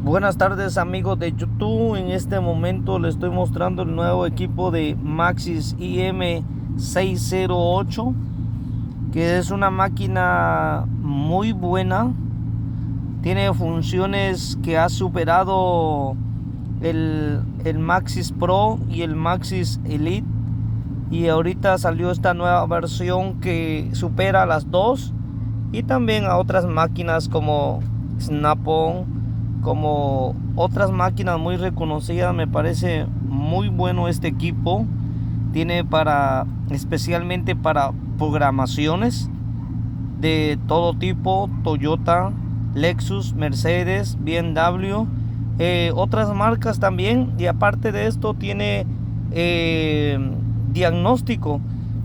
Buenas tardes amigos de YouTube. En este momento les estoy mostrando el nuevo equipo de Maxxis IM608, que es una máquina muy buena. Tiene funciones que ha superado el Maxxis Pro y el Maxxis Elite, y ahorita salió esta nueva versión que supera a las dos y también a otras máquinas como Snap-on, como otras máquinas muy reconocidas. Me parece muy bueno este equipo. Tiene especialmente para programaciones de todo tipo: Toyota, Lexus, Mercedes, BMW, otras marcas también. Y aparte de esto tiene diagnóstico.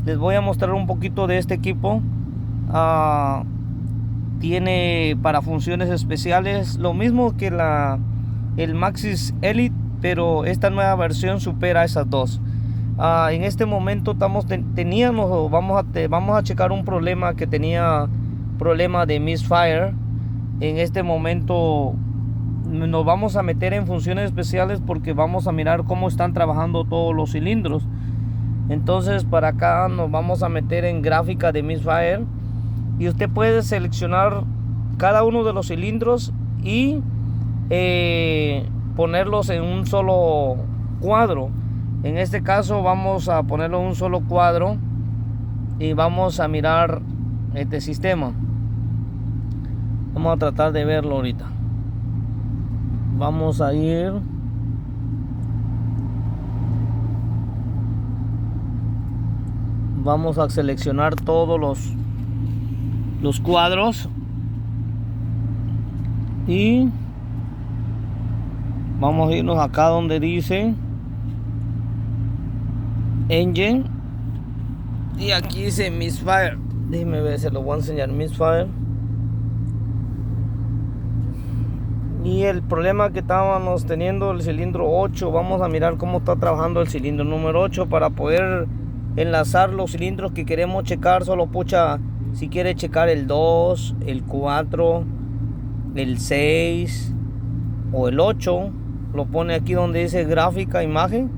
Les voy a mostrar un poquito de este equipo. Tiene para funciones especiales lo mismo que el Maxxis Elite, pero esta nueva versión supera esas dos. En este momento vamos a checar un problema que tenía, problema de misfire. En este momento nos vamos a meter en funciones especiales porque vamos a mirar cómo están trabajando todos los cilindros. Entonces para acá nos vamos a meter en gráfica de misfire, y usted puede seleccionar cada uno de los cilindros y ponerlos en un solo cuadro. En este caso vamos a ponerlo en un solo cuadro y vamos a mirar este sistema. Vamos a tratar de verlo ahorita. Vamos a ir vamos a seleccionar todos los cuadros y vamos a irnos acá donde dice Engine, y aquí dice misfire. Déjenme ver, se lo voy a enseñar. Misfire. Y el problema que estábamos teniendo, el cilindro 8, vamos a mirar cómo está trabajando el cilindro número 8 para poder enlazar los cilindros que queremos checar. Solo pucha, si quiere checar el 2, el 4, el 6 o el 8, lo pone aquí donde dice gráfica, imagen,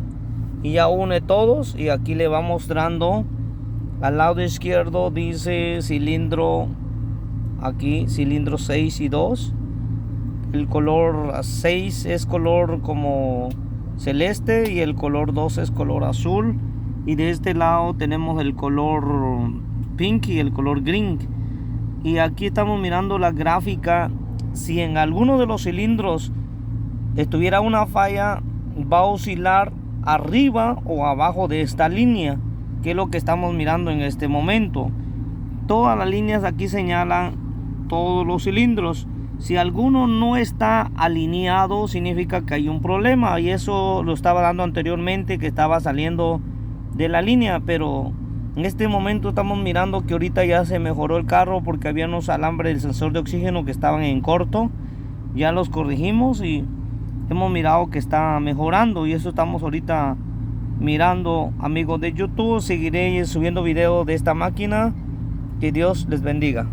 y ya une todos. Y aquí le va mostrando al lado izquierdo, dice cilindro, aquí cilindro 6 y 2. El color 6 es color como celeste y el color 2 es color azul. Y de este lado tenemos el color pink y el color green. Y aquí estamos mirando la gráfica. Si en alguno de los cilindros estuviera una falla, va a oscilar arriba o abajo de esta línea, que es lo que estamos mirando en este momento. Todas las líneas aquí señalan todos los cilindros. Si alguno no está alineado, significa que hay un problema, y eso lo estaba dando anteriormente, que estaba saliendo de la línea. Pero en este momento estamos mirando que ahorita ya se mejoró el carro, porque había unos alambres del sensor de oxígeno que estaban en corto. Ya los corregimos y hemos mirado que está mejorando, y eso estamos ahorita mirando, amigos de YouTube. Seguiré subiendo videos de esta máquina. Que Dios les bendiga.